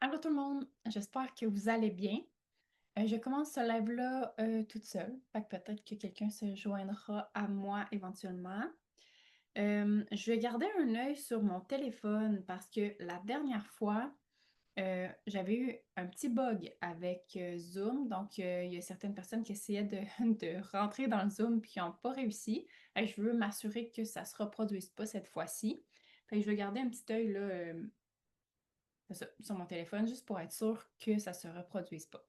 Allô tout le monde, j'espère que vous allez bien. Je commence ce live-là toute seule, fait que peut-être que quelqu'un se joindra à moi éventuellement. Je vais garder un œil sur mon téléphone parce que la dernière fois, j'avais eu un petit bug avec Zoom. Donc, il y a certaines personnes qui essayaient de, de rentrer dans le Zoom puis qui n'ont pas réussi. Fait que je veux m'assurer que ça ne se reproduise pas cette fois-ci. Fait que je vais garder un petit œil là, c'est ça, sur mon téléphone, juste pour être sûr que ça ne se reproduise pas.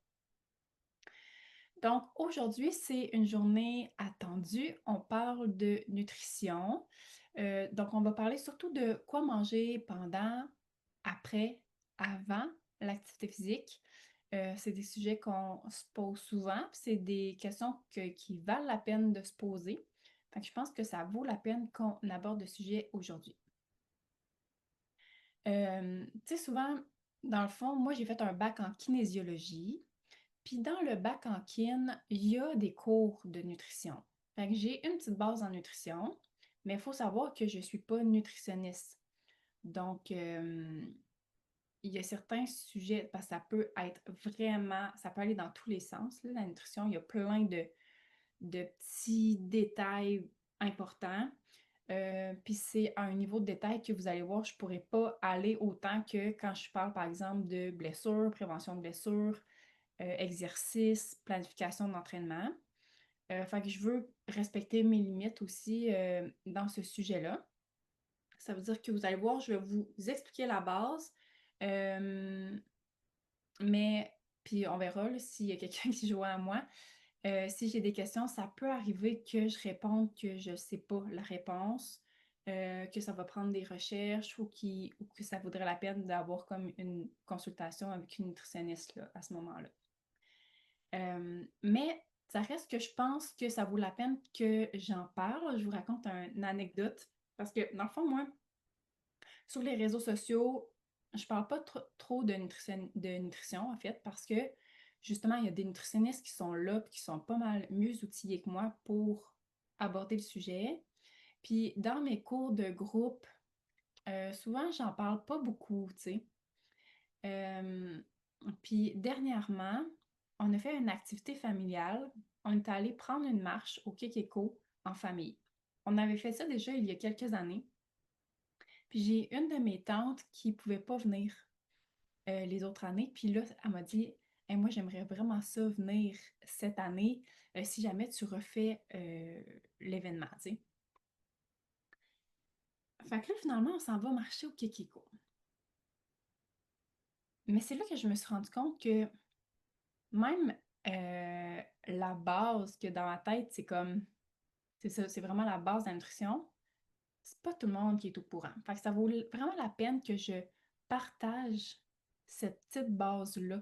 Donc, aujourd'hui, c'est une journée attendue. On parle de nutrition. Donc, on va parler surtout de quoi manger pendant, après, avant l'activité physique. C'est des sujets qu'on se pose souvent, puis c'est des questions qui valent la peine de se poser. Fait que je pense que ça vaut la peine qu'on aborde le sujet aujourd'hui. Tu sais, souvent, dans le fond, moi, j'ai fait un bac en kinésiologie. Puis dans le bac en kin, il y a des cours de nutrition. Fait que j'ai une petite base en nutrition, mais il faut savoir que je ne suis pas nutritionniste. Donc, il y a certains sujets, parce que ça peut être vraiment, ça peut aller dans tous les sens, là, la nutrition. Il y a plein de petits détails importants. Puis c'est à un niveau de détail que vous allez voir, je ne pourrais pas aller autant que quand je parle, par exemple, de blessures, prévention de blessures, exercice, planification d'entraînement. Fait que je veux respecter mes limites aussi dans ce sujet-là. Ça veut dire que vous allez voir, je vais vous expliquer la base, euh, mais puis on verra là, s'il y a quelqu'un qui joue à moi. Si j'ai des questions, ça peut arriver que je réponde que je ne sais pas la réponse, que ça va prendre des recherches ou que ça vaudrait la peine d'avoir comme une consultation avec une nutritionniste là, à ce moment-là. Mais ça reste que je pense que ça vaut la peine que j'en parle. Je vous raconte une anecdote. Parce que, dans le fond, moi, sur les réseaux sociaux, je parle pas trop de nutrition, en fait, parce que, justement, il y a des nutritionnistes qui sont là et qui sont pas mal mieux outillés que moi pour aborder le sujet. Puis, dans mes cours de groupe, souvent, j'en parle pas beaucoup, tu sais. Euh, Puis dernièrement, on a fait une activité familiale. On est allé prendre une marche au Kekeko en famille. On avait fait ça déjà il y a quelques années. Puis j'ai une de mes tantes qui ne pouvait pas venir les autres années. Puis là, elle m'a dit, hey, moi, j'aimerais vraiment ça venir cette année si jamais tu refais l'événement, tu sais. Fait que là, finalement, on s'en va marcher au Kekeko. Mais c'est là que je me suis rendu compte que même la base que dans ma tête, c'est comme, c'est ça, c'est vraiment la base de la nutrition, c'est pas tout le monde qui est au courant. Fait que ça vaut vraiment la peine que je partage cette petite base-là.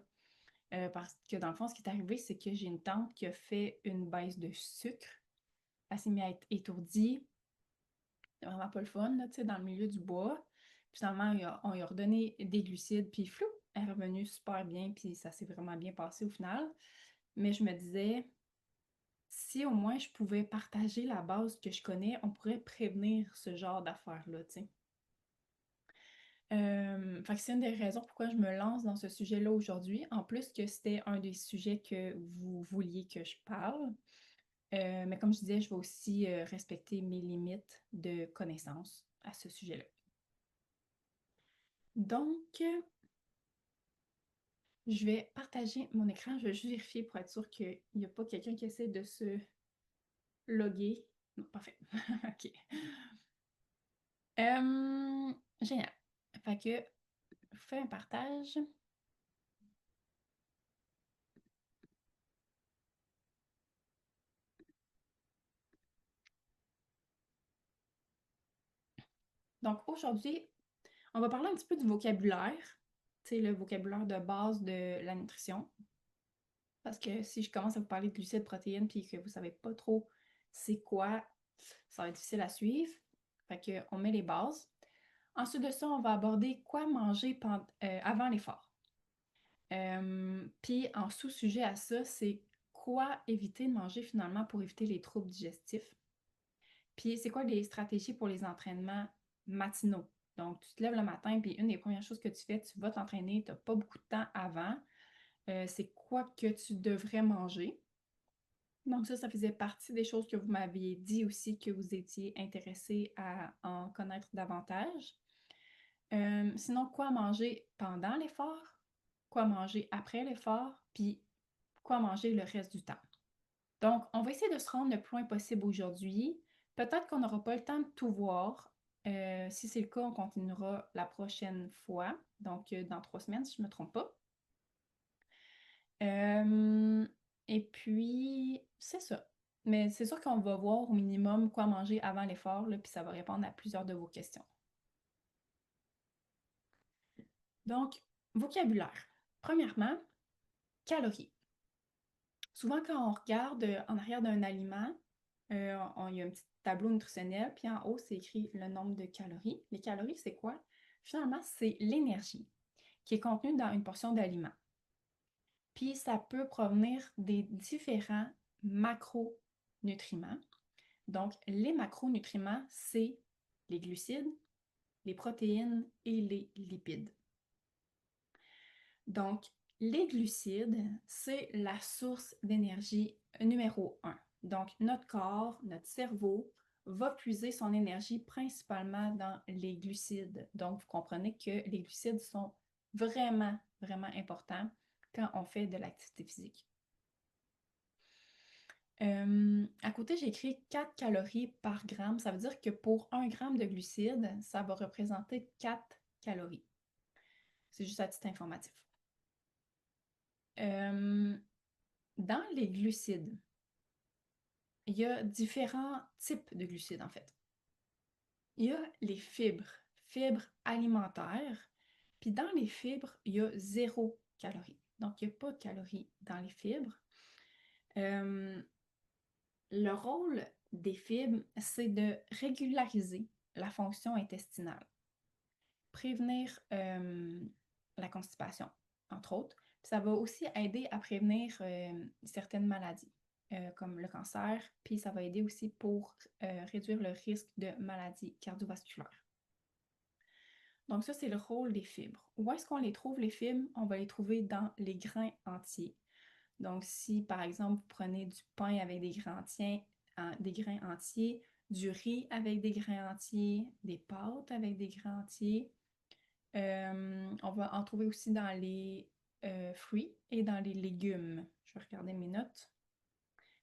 Parce que dans le fond, ce qui est arrivé, c'est que j'ai une tante qui a fait une baisse de sucre. Elle s'est mise à être étourdie. C'est vraiment pas le fun, là, tu sais, dans le milieu du bois. Puis finalement, on lui a redonné des glucides, puis flou, elle est revenue super bien, puis ça s'est vraiment bien passé au final. Mais je me disais, si au moins je pouvais partager la base que je connais, on pourrait prévenir ce genre d'affaires-là, tu sais. Fait que c'est une des raisons pourquoi je me lance dans ce sujet-là aujourd'hui, en plus que c'était un des sujets que vous vouliez que je parle. Mais comme je disais, je vais aussi respecter mes limites de connaissances à ce sujet-là. Donc, je vais partager mon écran. Je vais juste vérifier pour être sûr qu'il n'y a pas quelqu'un qui essaie de se loguer. Non, parfait. OK. Génial. Fait que, je fais un partage. Donc, aujourd'hui, on va parler un petit peu du vocabulaire, tu sais, le vocabulaire de base de la nutrition. Parce que si je commence à vous parler de glucides, protéines, puis que vous savez pas trop c'est quoi, ça va être difficile à suivre. Fait que, on met les bases. Ensuite de ça, on va aborder quoi manger avant l'effort. Puis en sous-sujet à ça, c'est quoi éviter de manger finalement pour éviter les troubles digestifs. Puis c'est quoi les stratégies pour les entraînements matinaux. Donc, tu te lèves le matin, puis une des premières choses que tu fais, tu vas t'entraîner, tu n'as pas beaucoup de temps avant. C'est quoi que tu devrais manger. Donc ça faisait partie des choses que vous m'aviez dit aussi que vous étiez intéressé à en connaître davantage. Sinon, quoi manger pendant l'effort, quoi manger après l'effort, puis quoi manger le reste du temps. Donc, on va essayer de se rendre le plus loin possible aujourd'hui. Peut-être qu'on n'aura pas le temps de tout voir. Si c'est le cas, on continuera la prochaine fois, donc dans 3 semaines, si je ne me trompe pas. Et puis, c'est ça. Mais c'est sûr qu'on va voir au minimum quoi manger avant l'effort, là, puis ça va répondre à plusieurs de vos questions. Donc, vocabulaire. Premièrement, calories. Souvent, quand on regarde en arrière d'un aliment, il y a un petit tableau nutritionnel, puis en haut, c'est écrit le nombre de calories. Les calories, c'est quoi? Finalement, c'est l'énergie qui est contenue dans une portion d'aliment. Puis ça peut provenir des différents macronutriments. Donc, les macronutriments, c'est les glucides, les protéines et les lipides. Donc, les glucides, c'est la source d'énergie numéro 1. Donc, notre corps, notre cerveau va puiser son énergie principalement dans les glucides. Donc, vous comprenez que les glucides sont vraiment, vraiment importants quand on fait de l'activité physique. À côté, j'ai écrit 4 calories par gramme. Ça veut dire que pour 1 gramme de glucides, ça va représenter 4 calories. C'est juste à titre informatif. Dans les glucides, il y a différents types de glucides en fait. Il y a les fibres alimentaires. Puis dans les fibres, il y a 0 calories. Donc, il n'y a pas de calories dans les fibres. Le rôle des fibres, c'est de régulariser la fonction intestinale, prévenir la constipation, entre autres. Puis ça va aussi aider à prévenir certaines maladies, comme le cancer, puis ça va aider aussi pour réduire le risque de maladies cardiovasculaires. Donc ça, c'est le rôle des fibres. Où est-ce qu'on les trouve, les fibres? On va les trouver dans les grains entiers. Donc, si par exemple, vous prenez du pain avec des grains entiers, du riz avec des grains entiers, des pâtes avec des grains entiers, on va en trouver aussi dans les fruits et dans les légumes. Je vais regarder mes notes.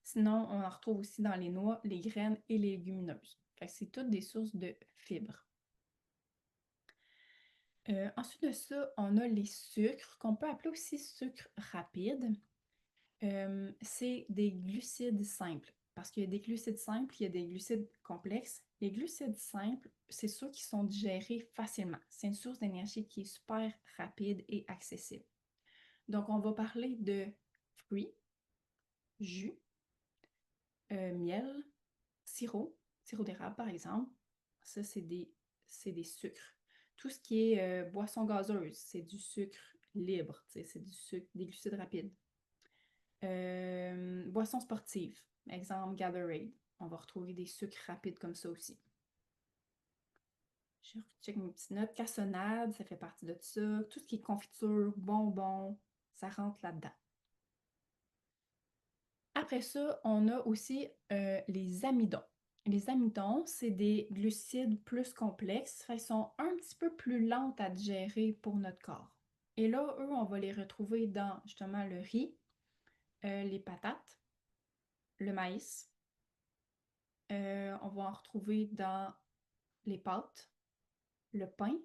Sinon, on en retrouve aussi dans les noix, les graines et les légumineuses. Fait que c'est toutes des sources de fibres. Ensuite de ça, on a les sucres, qu'on peut appeler aussi sucres rapides. C'est des glucides simples. Parce qu'il y a des glucides simples, il y a des glucides complexes. Les glucides simples, c'est ceux qui sont digérés facilement. C'est une source d'énergie qui est super rapide et accessible. Donc, on va parler de fruits, jus, miel, sirop d'érable par exemple. Ça, c'est des sucres. Tout ce qui est boisson gazeuse, c'est du sucre libre, c'est du sucre, des glucides rapides. Boissons sportives, exemple Gatorade. On va retrouver des sucres rapides comme ça aussi. Je check mes petites notes. Cassonade, ça fait partie de ça. Tout ce qui est confiture, bonbons, ça rentre là-dedans. Après ça, on a aussi les amidons. Les amidons, c'est des glucides plus complexes. Ils sont un petit peu plus lents à digérer pour notre corps. Et là, eux, on va les retrouver dans justement le riz, les patates, le maïs. On va en retrouver dans les pâtes, le pain,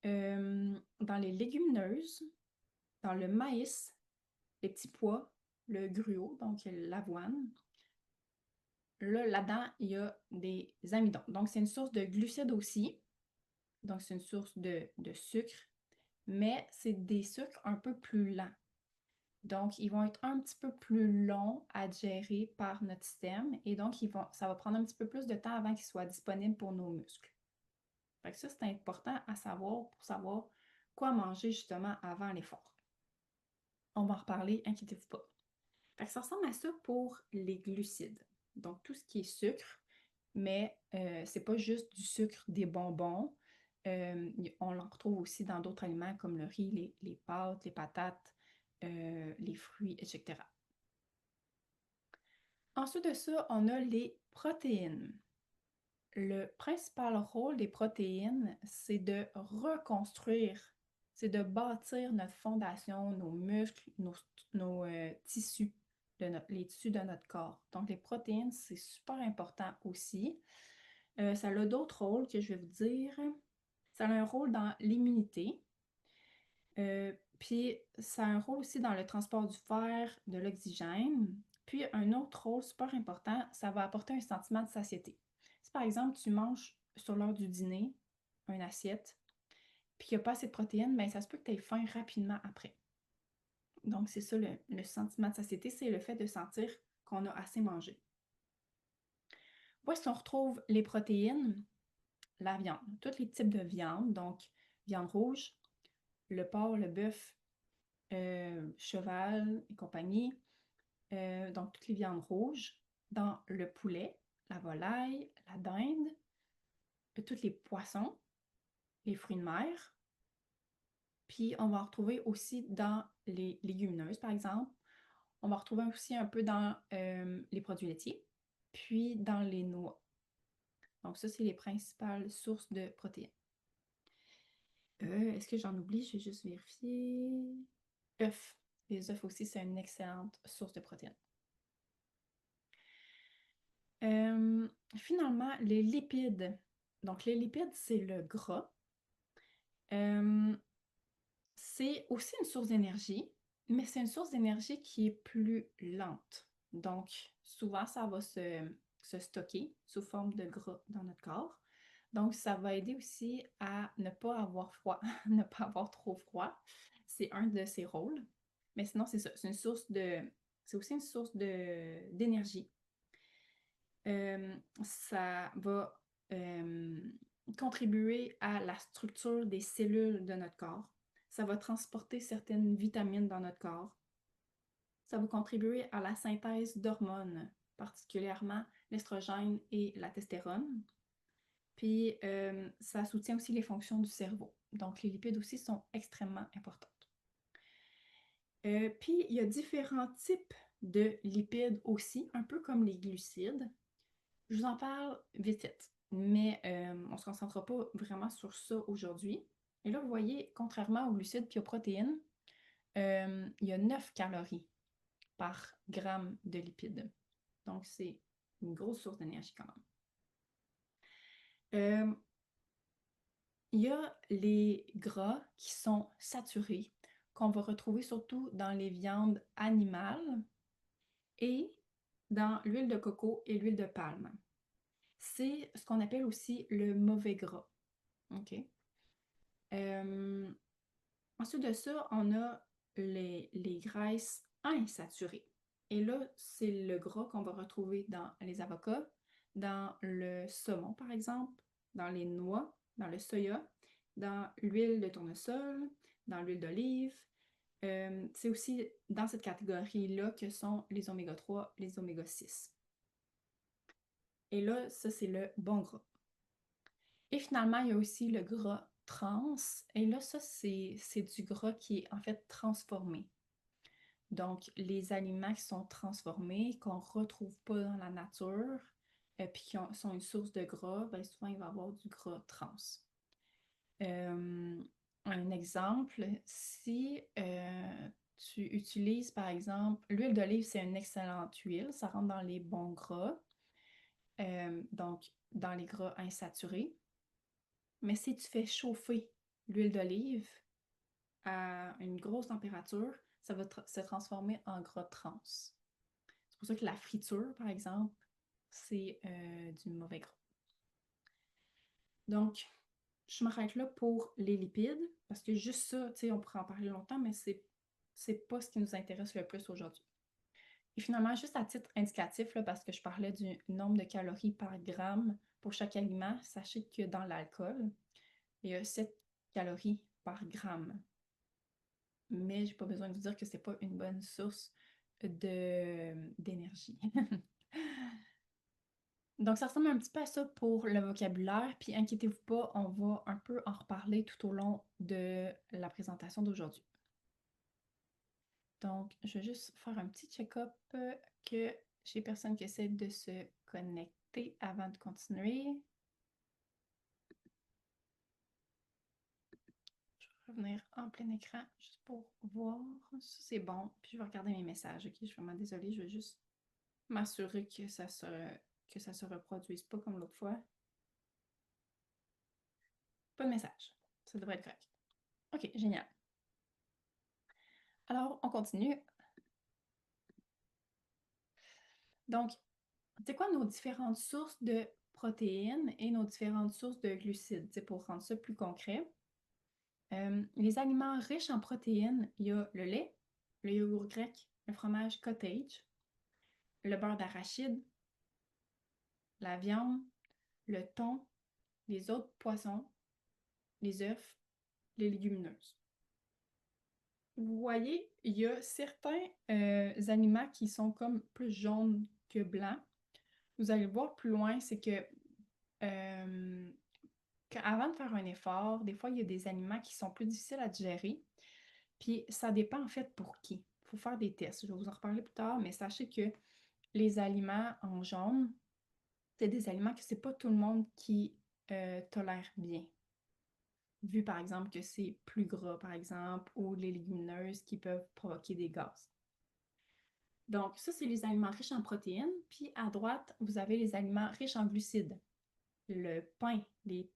dans les légumineuses, dans le maïs, les petits pois, le gruau, donc l'avoine. Là-dedans, il y a des amidons. Donc, c'est une source de glucides aussi. Donc, c'est une source de sucre, mais c'est des sucres un peu plus lents. Donc, ils vont être un petit peu plus longs à digérer par notre système et donc ça va prendre un petit peu plus de temps avant qu'ils soient disponibles pour nos muscles. Fait que ça, c'est important à savoir pour savoir quoi manger justement avant l'effort. On va en reparler, inquiétez-vous pas. Fait que ça ressemble à ça pour les glucides. Donc, tout ce qui est sucre, mais c'est pas juste du sucre des bonbons. On en retrouve aussi dans d'autres aliments comme le riz, les pâtes, les patates, les fruits, etc. Ensuite de ça, on a les protéines. Le principal rôle des protéines, c'est de reconstruire, c'est de bâtir notre fondation, nos muscles, nos tissus, les tissus de notre corps. Donc, les protéines, c'est super important aussi. Ça a d'autres rôles que je vais vous dire. Ça a un rôle dans l'immunité. Puis, ça a un rôle aussi dans le transport du fer, de l'oxygène. Puis, un autre rôle super important, ça va apporter un sentiment de satiété. Si par exemple, tu manges sur l'heure du dîner une assiette, puis qu'il n'y a pas assez de protéines, bien, ça se peut que tu aies faim rapidement après. Donc, c'est ça le sentiment de satiété, c'est le fait de sentir qu'on a assez mangé. Où est-ce qu'on retrouve les protéines? La viande, tous les types de viande, donc viande rouge, le porc, le bœuf, cheval et compagnie, donc toutes les viandes rouges, dans le poulet, la volaille, la dinde, tous les poissons, les fruits de mer, puis on va en retrouver aussi dans les légumineuses, par exemple. On va retrouver aussi un peu dans les produits laitiers, puis dans les noix. Donc ça, c'est les principales sources de protéines. Est-ce que j'en oublie? Je vais juste vérifier. Œufs. Les œufs aussi, c'est une excellente source de protéines. Finalement, les lipides. Donc, les lipides, c'est le gras. C'est aussi une source d'énergie, mais c'est une source d'énergie qui est plus lente. Donc, souvent, ça va se stocker sous forme de gras dans notre corps. Donc, ça va aider aussi à ne pas avoir froid, ne pas avoir trop froid. C'est un de ses rôles. Mais sinon, c'est ça. C'est aussi une source d'énergie. Ça va contribuer à la structure des cellules de notre corps. Ça va transporter certaines vitamines dans notre corps. Ça va contribuer à la synthèse d'hormones, particulièrement l'estrogène et la testostérone. Puis, ça soutient aussi les fonctions du cerveau. Donc, les lipides aussi sont extrêmement importantes. Puis, il y a différents types de lipides aussi, un peu comme les glucides. Je vous en parle vite vite, mais on ne se concentrera pas vraiment sur ça aujourd'hui. Et là, vous voyez, contrairement aux glucides et aux protéines, il y a 9 calories par gramme de lipides. Donc, c'est une grosse source d'énergie quand même. Il y a les gras qui sont saturés, qu'on va retrouver surtout dans les viandes animales et dans l'huile de coco et l'huile de palme. C'est ce qu'on appelle aussi le mauvais gras. OK? Ensuite de ça, on a les graisses insaturées. Et là, c'est le gras qu'on va retrouver dans les avocats, dans le saumon, par exemple, dans les noix, dans le soya, dans l'huile de tournesol, dans l'huile d'olive. C'est aussi dans cette catégorie-là que sont les oméga 3, les oméga 6. Et là, ça, c'est le bon gras. Et finalement, il y a aussi le gras trans. Et là, ça, c'est du gras qui est en fait transformé. Donc, les aliments qui sont transformés, qu'on ne retrouve pas dans la nature, puis qui sont une source de gras, bien souvent, il va y avoir du gras trans. Un exemple, si tu utilises, par exemple, l'huile d'olive, c'est une excellente huile, ça rentre dans les bons gras, donc dans les gras insaturés. Mais si tu fais chauffer l'huile d'olive à une grosse température, ça va se transformer en gras trans. C'est pour ça que la friture, par exemple, c'est du mauvais gras. Donc, je m'arrête là pour les lipides, parce que juste ça, tu sais, on pourrait en parler longtemps, mais c'est pas ce qui nous intéresse le plus aujourd'hui. Et finalement, juste à titre indicatif, là, parce que je parlais du nombre de calories par gramme pour chaque aliment, sachez que dans l'alcool, il y a 7 calories par gramme. Mais j'ai pas besoin de vous dire que c'est pas une bonne source d'énergie. Donc, ça ressemble un petit peu à ça pour le vocabulaire, puis inquiétez-vous pas, on va un peu en reparler tout au long de la présentation d'aujourd'hui. Donc, je vais juste faire un petit check-up que j'ai personne qui essaie de se connecter avant de continuer. Je vais revenir en plein écran juste pour voir si c'est bon. Puis je vais regarder mes messages, ok? Je suis vraiment désolée, je vais juste m'assurer que ça se reproduise pas comme l'autre fois. Pas de message. Ça devrait être correct. Ok, génial. Alors, on continue. Donc, c'est quoi nos différentes sources de protéines et nos différentes sources de glucides? C'est pour rendre ça plus concret. Les aliments riches en protéines, il y a le lait, le yogourt grec, le fromage cottage, le beurre d'arachide, la viande, le thon, les autres poissons, les œufs, les légumineuses. Vous voyez, il y a certains aliments qui sont comme plus jaunes que blancs. Vous allez le voir plus loin, c'est que avant de faire un effort, des fois, il y a des aliments qui sont plus difficiles à digérer. Puis ça dépend en fait pour qui. Il faut faire des tests. Je vais vous en reparler plus tard, mais sachez que les aliments en jaune, c'est des aliments que c'est pas tout le monde qui tolère bien. Vu par exemple que c'est plus gras, par exemple, ou les légumineuses qui peuvent provoquer des gaz. Donc, ça, c'est les aliments riches en protéines. Puis à droite, vous avez les aliments riches en glucides. Le pain, les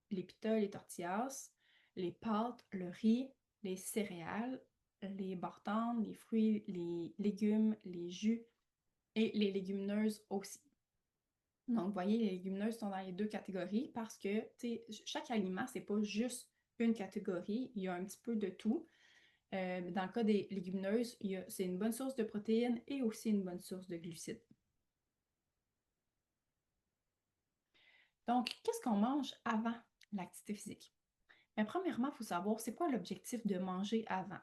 pita, les tortillas, les pâtes, le riz, les céréales, les barres, les fruits, les légumes, les jus et les légumineuses aussi. Donc, vous voyez, les légumineuses sont dans les deux catégories parce que chaque aliment, c'est pas juste une catégorie, il y a un petit peu de tout. Dans le cas des légumineuses, c'est une bonne source de protéines et aussi une bonne source de glucides. Donc, qu'est-ce qu'on mange avant l'activité physique? Bien, premièrement, il faut savoir c'est quoi l'objectif de manger avant.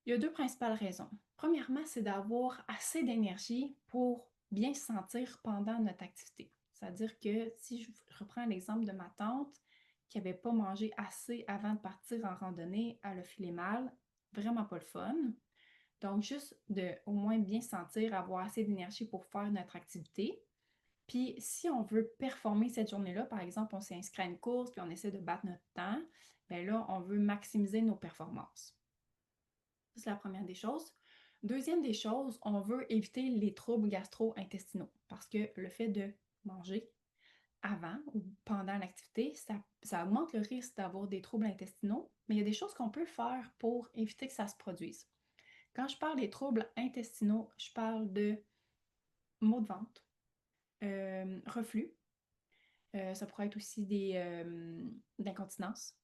Il y a deux principales raisons. Premièrement, c'est d'avoir assez d'énergie pour bien se sentir pendant notre activité. C'est-à-dire que si je reprends l'exemple de ma tante qui n'avait pas mangé assez avant de partir en randonnée, elle a filé mal, vraiment pas le fun. Donc, juste de au moins bien sentir, avoir assez d'énergie pour faire notre activité. Puis, si on veut performer cette journée-là, par exemple, on s'est inscrit à une course puis on essaie de battre notre temps, bien là, on veut maximiser nos performances. Ça, c'est la première des choses. Deuxième des choses, on veut éviter les troubles gastro-intestinaux parce que le fait de manger avant ou pendant l'activité, ça augmente le risque d'avoir des troubles intestinaux, mais il y a des choses qu'on peut faire pour éviter que ça se produise. Quand je parle des troubles intestinaux, je parle de maux de ventre, reflux, ça pourrait être aussi d'incontinence.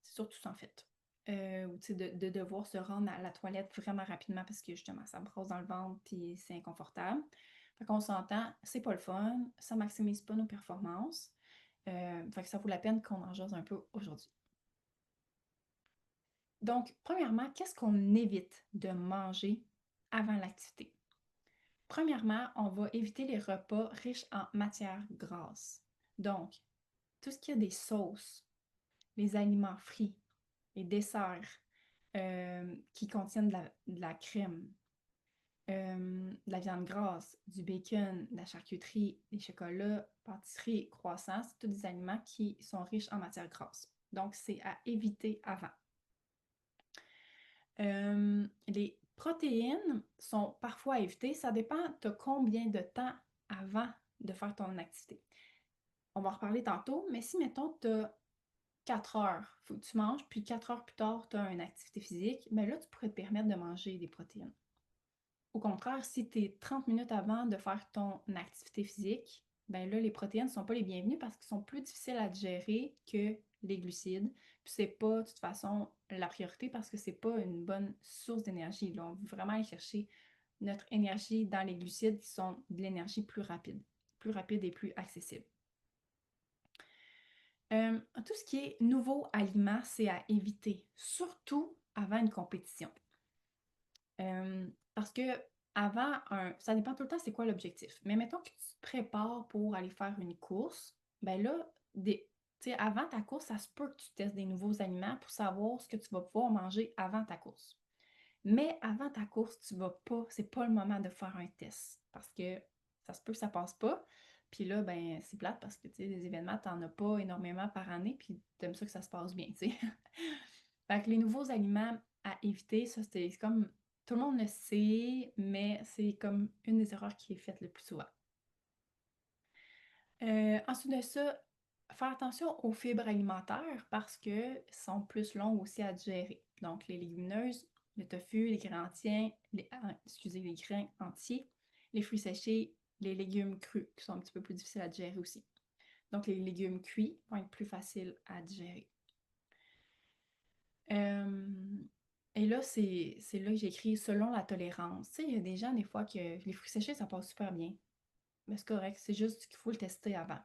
C'est surtout ça en fait. Ou de devoir se rendre à la toilette vraiment rapidement parce que justement ça brosse dans le ventre puis c'est inconfortable. Fait qu'on s'entend, c'est pas le fun, ça maximise pas nos performances. Fait que ça vaut la peine qu'on en jase un peu aujourd'hui. Donc, premièrement, qu'est-ce qu'on évite de manger avant l'activité? Premièrement, on va éviter les repas riches en matières grasses. Donc, tout ce qui a des sauces, les aliments frits, les desserts qui contiennent de la crème, de la viande grasse, du bacon, de la charcuterie, des chocolats, pâtisseries, croissants, c'est tous des aliments qui sont riches en matières grasses. Donc, c'est à éviter avant. Les protéines sont parfois à éviter. Ça dépend de combien de temps avant de faire ton activité. On va en reparler tantôt, mais si, mettons, tu as 4 heures, il faut que tu manges, puis 4 heures plus tard, tu as une activité physique, mais là, tu pourrais te permettre de manger des protéines. Au contraire, si tu es 30 minutes avant de faire ton activité physique, ben là, les protéines ne sont pas les bienvenues parce qu'ils sont plus difficiles à digérer que les glucides. Puis c'est pas, de toute façon, la priorité parce que c'est pas une bonne source d'énergie. Là, on veut vraiment aller chercher notre énergie dans les glucides qui sont de l'énergie plus rapide et plus accessible. Tout ce qui est nouveau aliment, c'est à éviter, surtout avant une compétition. Parce que ça dépend tout le temps c'est quoi l'objectif. Mais mettons que tu te prépares pour aller faire une course, ben là, tu sais, avant ta course, ça se peut que tu testes des nouveaux aliments pour savoir ce que tu vas pouvoir manger avant ta course. Mais avant ta course, c'est pas le moment de faire un test parce que ça se peut que ça passe pas. Puis là, ben, c'est plate parce que, tu sais, les événements, t'en as pas énormément par année, puis t'aimes ça que ça se passe bien, tu sais. Fait que les nouveaux aliments à éviter, ça, c'est comme, tout le monde le sait, mais c'est comme une des erreurs qui est faite le plus souvent. Ensuite de ça, faire attention aux fibres alimentaires parce que sont plus longues aussi à digérer. Donc, les légumineuses, le tofu, les grains entiers, les grains entiers, les fruits séchés, les légumes crus qui sont un petit peu plus difficiles à digérer aussi. Donc, les légumes cuits vont être plus faciles à digérer. Euh, et là, c'est là que j'écris selon la tolérance. Tu sais, il y a des gens, des fois, que les fruits séchés, ça passe super bien. Mais c'est correct, c'est juste qu'il faut le tester avant,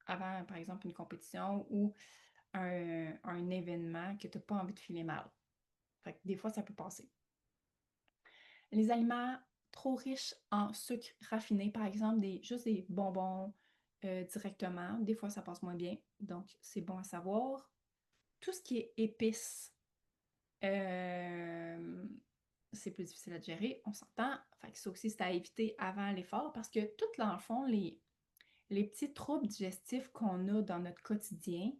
par exemple, une compétition ou un événement que tu n'as pas envie de filer mal. Fait que des fois, ça peut passer. Les aliments trop riches en sucre raffiné, par exemple, juste des bonbons directement, des fois, ça passe moins bien. Donc, c'est bon à savoir. Tout ce qui est épices, euh, c'est plus difficile à gérer, on s'entend. Fait que ça aussi, c'est à éviter avant l'effort parce que tout, dans le fond, les petits troubles digestifs qu'on a dans notre quotidien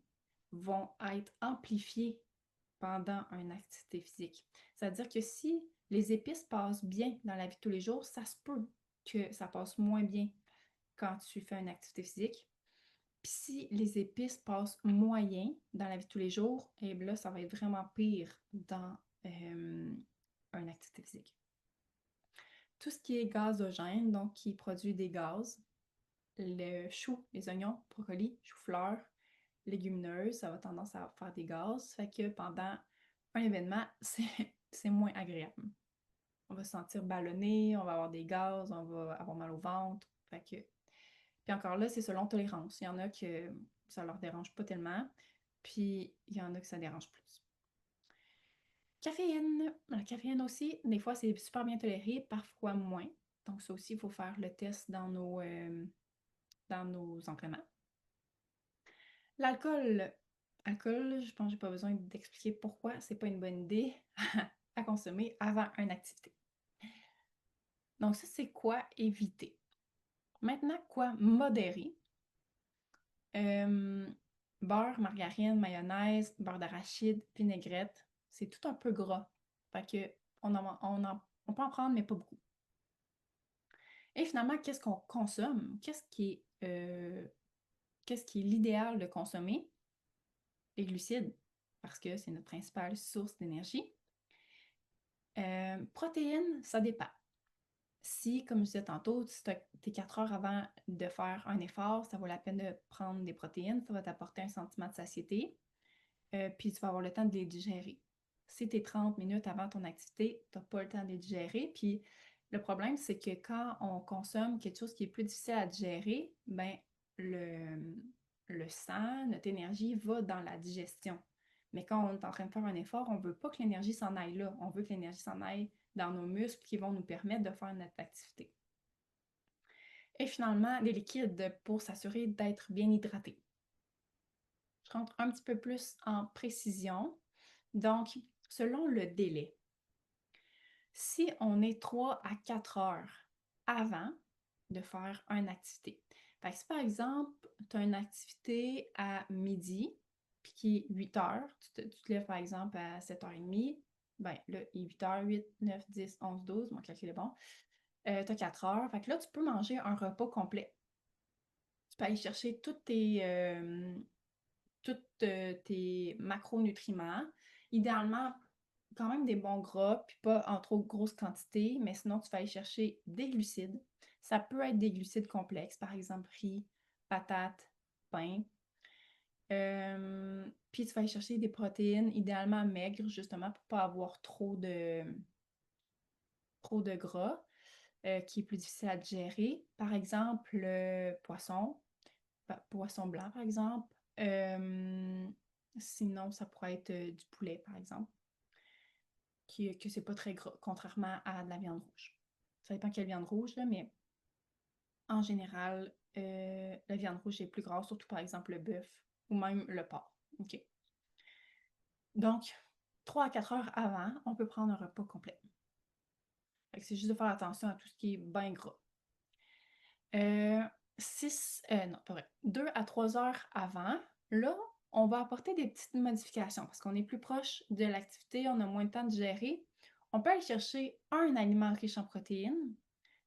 vont être amplifiés pendant une activité physique. C'est-à-dire que si les épices passent bien dans la vie de tous les jours, ça se peut que ça passe moins bien quand tu fais une activité physique. Puis si les épices passent moyen dans la vie de tous les jours, et bien là, ça va être vraiment pire dans une activité physique. Tout ce qui est gazogène, donc qui produit des gaz, le chou, les oignons, brocolis, chou-fleur, légumineuses, ça va tendance à faire des gaz. Fait que pendant un événement, c'est moins agréable. On va se sentir ballonné, on va avoir des gaz, on va avoir mal au ventre. Fait que... Puis encore là, c'est selon tolérance. Il y en a que ça leur dérange pas tellement, puis il y en a que ça dérange plus. Caféine. La caféine aussi, des fois, c'est super bien toléré, parfois moins. Donc ça aussi, il faut faire le test dans nos entraînements. L'alcool. Alcool, je pense que j'ai pas besoin d'expliquer pourquoi c'est pas une bonne idée à consommer avant une activité. Donc ça, c'est quoi éviter. Maintenant, quoi modérer. Euh, beurre, margarine, mayonnaise, beurre d'arachide, vinaigrette, c'est tout un peu gras. Fait que on peut en prendre, mais pas beaucoup. Et finalement, qu'est-ce qu'on consomme? Qu'est-ce qui est l'idéal de consommer? Les glucides, parce que c'est notre principale source d'énergie. Protéines, ça dépend. Si, comme je disais tantôt, tu es 4 heures avant de faire un effort, ça vaut la peine de prendre des protéines, ça va t'apporter un sentiment de satiété, puis tu vas avoir le temps de les digérer. Si tu es 30 minutes avant ton activité, tu n'as pas le temps de les digérer, puis le problème, c'est que quand on consomme quelque chose qui est plus difficile à digérer, ben le, le sang, notre énergie va dans la digestion. Mais quand on est en train de faire un effort, on ne veut pas que l'énergie s'en aille là. On veut que l'énergie s'en aille dans nos muscles qui vont nous permettre de faire notre activité. Et finalement, les liquides pour s'assurer d'être bien hydraté. Je rentre un petit peu plus en précision. Donc, selon le délai, si on est 3 à 4 heures avant de faire une activité, fait que si par exemple, tu as une activité à midi, puis qui est 8 heures, tu te lèves par exemple à 7h30, ben là, il est 8 heures, 8, 9, 10, 11, 12, mon calcul est bon, tu as 4 heures, fait que là, tu peux manger un repas complet. Tu peux aller chercher tous tes macronutriments. Idéalement, quand même des bons gras, puis pas en trop grosse quantité, mais sinon, tu vas aller chercher des glucides. Ça peut être des glucides complexes, par exemple riz, patates, pain. Puis tu vas aller chercher des protéines, idéalement maigres, justement, pour pas avoir trop de gras, qui est plus difficile à digérer. Par exemple, le poisson blanc, par exemple. Sinon, ça pourrait être du poulet, par exemple, que c'est pas très gras, contrairement à de la viande rouge. Ça dépend quelle viande rouge, là, mais en général, la viande rouge est plus grasse, surtout par exemple le bœuf ou même le porc. OK. Donc, 3 à 4 heures avant, on peut prendre un repas complet. C'est juste de faire attention à tout ce qui est bien gras. Non, pas vrai. 2 à 3 heures avant, là, on va apporter des petites modifications parce qu'on est plus proche de l'activité, on a moins de temps de gérer. On peut aller chercher un aliment riche en protéines,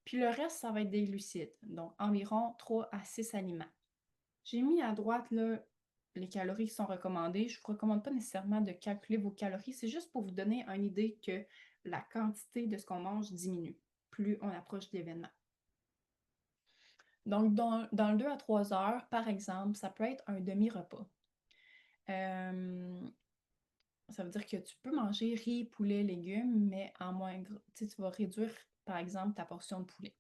puis le reste, ça va être des glucides, donc environ 3 à 6 aliments. J'ai mis à droite là, les calories qui sont recommandées. Je ne vous recommande pas nécessairement de calculer vos calories, c'est juste pour vous donner une idée que la quantité de ce qu'on mange diminue plus on approche de l'événement. Donc, dans le 2 à 3 heures, par exemple, ça peut être un demi-repas. Ça veut dire que tu peux manger riz, poulet, légumes, mais en moins gras. Tu vas réduire, par exemple, ta portion de poulet.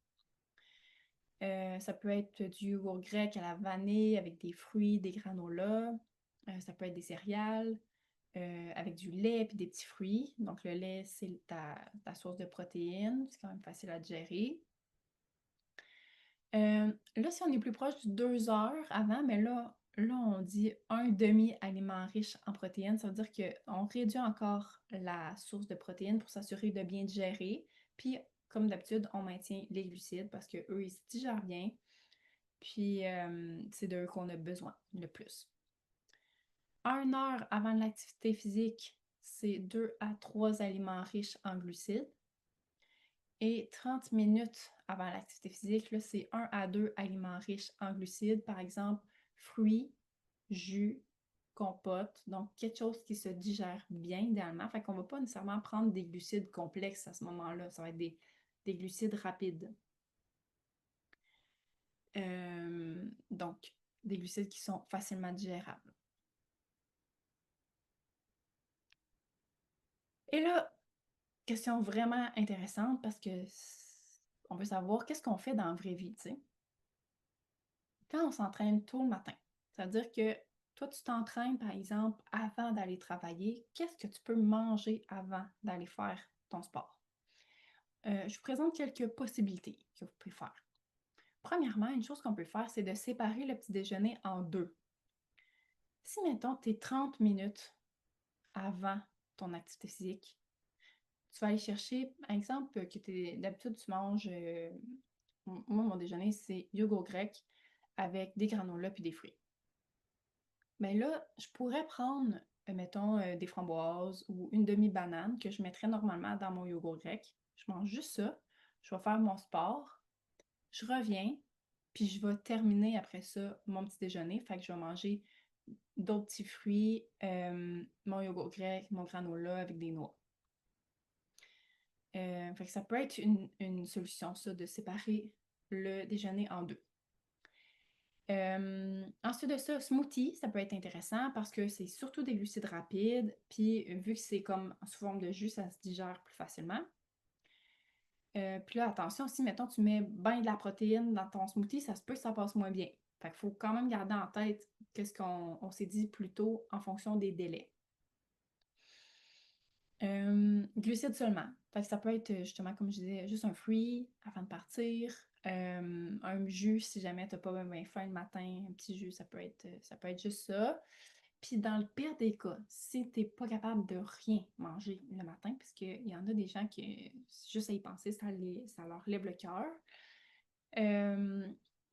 Ça peut être du yogourt grec à la vanille avec des fruits, des granolas. Ça peut être des céréales avec du lait et des petits fruits. Donc, le lait, c'est ta source de protéines. C'est quand même facile à digérer. Là, si on est plus proche du 2 heures avant, mais là, on dit un demi-aliment riche en protéines. Ça veut dire qu'on réduit encore la source de protéines pour s'assurer de bien digérer. Puis, comme d'habitude, on maintient les glucides parce qu'eux, ils se digèrent bien. Puis, c'est d'eux qu'on a besoin le plus. 1 heure avant l'activité physique, c'est 2 à 3 aliments riches en glucides. Et 30 minutes avant l'activité physique, là, c'est 1 à 2 aliments riches en glucides, par exemple fruits, jus, compote, donc quelque chose qui se digère bien idéalement. Fait qu'on ne va pas nécessairement prendre des glucides complexes à ce moment-là, ça va être des glucides rapides. Donc, des glucides qui sont facilement digérables. Et là, question vraiment intéressante parce que on veut savoir qu'est-ce qu'on fait dans la vraie vie, tu sais. Quand on s'entraîne tôt le matin, ça veut dire que toi, tu t'entraînes, par exemple, avant d'aller travailler. Qu'est-ce que tu peux manger avant d'aller faire ton sport? Je vous présente quelques possibilités que vous pouvez faire. Premièrement, une chose qu'on peut faire, c'est de séparer le petit déjeuner en deux. Si, mettons, tu es 30 minutes avant ton activité physique, tu vas aller chercher, par exemple, d'habitude, tu manges, moi, mon déjeuner, c'est yogourt grec avec des granolas puis des fruits. Mais là, je pourrais prendre, mettons, des framboises ou une demi-banane que je mettrais normalement dans mon yogourt grec. Je mange juste ça. Je vais faire mon sport. Je reviens, puis je vais terminer après ça mon petit déjeuner. Fait que je vais manger d'autres petits fruits, mon yogourt grec, mon granola avec des noix. Fait que ça peut être une solution, ça, de séparer le déjeuner en deux. Ensuite de ça, smoothie, ça peut être intéressant parce que c'est surtout des glucides rapides, puis vu que c'est comme sous forme de jus, ça se digère plus facilement. Puis là, attention, si mettons tu mets bien de la protéine dans ton smoothie, ça se peut que ça passe moins bien. Fait qu'il faut quand même garder en tête qu'est-ce qu'on s'est dit plus tôt en fonction des délais. Glucides seulement. Fait que ça peut être justement, comme je disais, juste un fruit avant de partir. Un jus si jamais tu n'as pas bien faim le matin, un petit jus, ça peut être juste ça. Puis dans le pire des cas, si tu n'es pas capable de rien manger le matin, parce qu'il y en a des gens qui, juste à y penser, ça leur lève le cœur,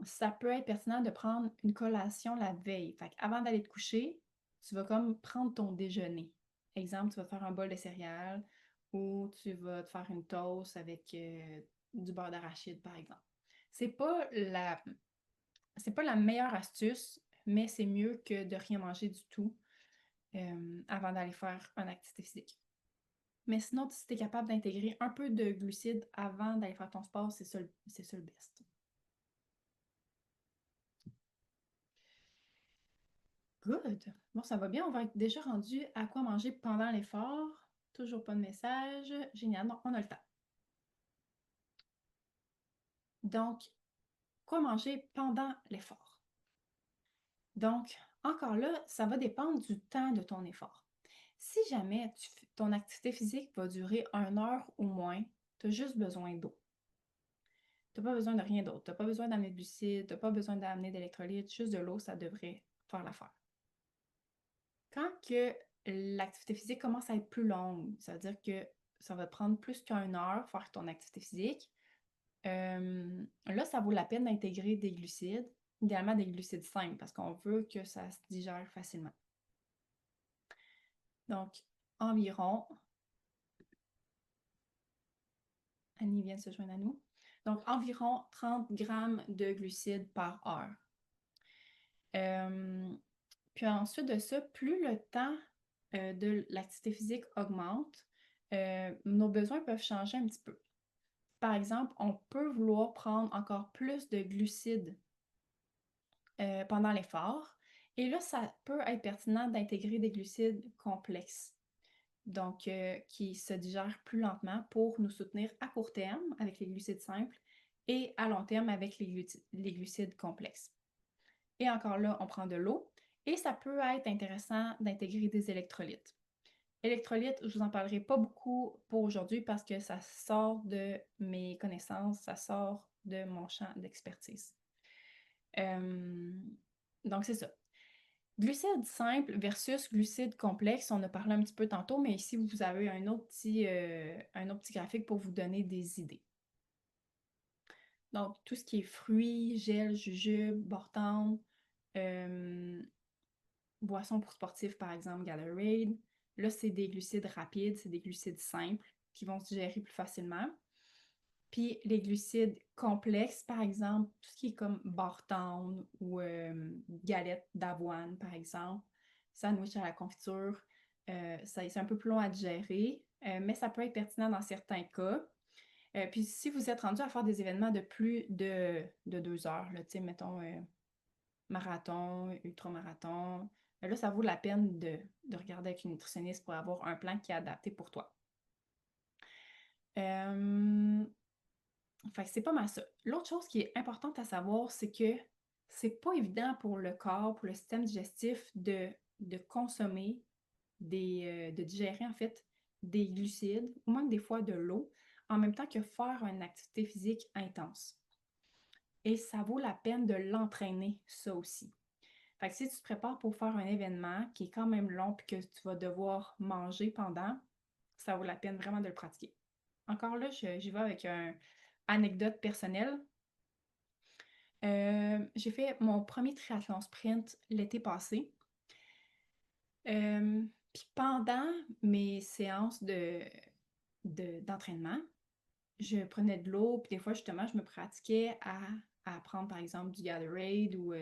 ça peut être pertinent de prendre une collation la veille. Fait qu'avant d'aller te coucher, tu vas comme prendre ton déjeuner. Exemple, tu vas te faire un bol de céréales ou tu vas te faire une toast avec du beurre d'arachide, par exemple. C'est pas la, c'est pas la meilleure astuce, mais c'est mieux que de rien manger du tout avant d'aller faire une activité physique. Mais sinon, si tu es capable d'intégrer un peu de glucides avant d'aller faire ton sport, c'est ça le best. Good. Bon, ça va bien. On va être déjà rendu à quoi manger pendant l'effort. Toujours pas de message. Génial. Donc, on a le temps. Donc, quoi manger pendant l'effort? Donc, encore là, ça va dépendre du temps de ton effort. Si jamais ton activité physique va durer 1 heure ou moins, tu as juste besoin d'eau. Tu n'as pas besoin de rien d'autre. Tu n'as pas besoin d'amener de glucides, tu n'as pas besoin d'amener d'électrolytes, juste de l'eau, ça devrait faire l'affaire. Quand que l'activité physique commence à être plus longue, ça veut dire que ça va te prendre plus qu'une heure faire ton activité physique, là, ça vaut la peine d'intégrer des glucides, idéalement des glucides simples, parce qu'on veut que ça se digère facilement. Donc, environ, Annie vient de se joindre à nous, donc environ 30 grammes de glucides par heure. Puis ensuite de ça, plus le temps de l'activité physique augmente, nos besoins peuvent changer un petit peu. Par exemple, on peut vouloir prendre encore plus de glucides pendant l'effort. Et là, ça peut être pertinent d'intégrer des glucides complexes, donc qui se digèrent plus lentement pour nous soutenir à court terme avec les glucides simples et à long terme avec les glucides complexes. Et encore là, on prend de l'eau et ça peut être intéressant d'intégrer des électrolytes. Électrolytes, je vous en parlerai pas beaucoup pour aujourd'hui parce que ça sort de mes connaissances, ça sort de mon champ d'expertise. Donc, c'est ça. Glucides simples versus glucides complexes, on a parlé un petit peu tantôt, mais ici, vous avez un autre petit graphique pour vous donner des idées. Donc, tout ce qui est fruits, gel, jujubes, bord-tendre, boissons pour sportifs, par exemple, Gatorade. Là, c'est des glucides rapides, c'est des glucides simples qui vont se digérer plus facilement. Puis les glucides complexes, par exemple, tout ce qui est comme bar-tendre ou galettes d'avoine, par exemple, sandwich à la confiture, c'est un peu plus long à digérer, mais ça peut être pertinent dans certains cas. Puis si vous êtes rendu à faire des événements de plus de 2 heures, là, mettons marathon, ultramarathon, là, ça vaut la peine de regarder avec une nutritionniste pour avoir un plan qui est adapté pour toi. Fait que c'est pas mal ça. L'autre chose qui est importante à savoir, c'est que c'est pas évident pour le corps, pour le système digestif de consommer de digérer en fait des glucides ou même des fois de l'eau en même temps que faire une activité physique intense. Et ça vaut la peine de l'entraîner, ça aussi. Fait que si tu te prépares pour faire un événement qui est quand même long puis que tu vas devoir manger pendant, ça vaut la peine vraiment de le pratiquer. Encore là, j'y vais avec une anecdote personnelle. J'ai fait mon premier triathlon sprint l'été passé. Puis pendant mes séances d'entraînement, je prenais de l'eau, puis des fois, justement, je me pratiquais à prendre, par exemple, du Gatorade ou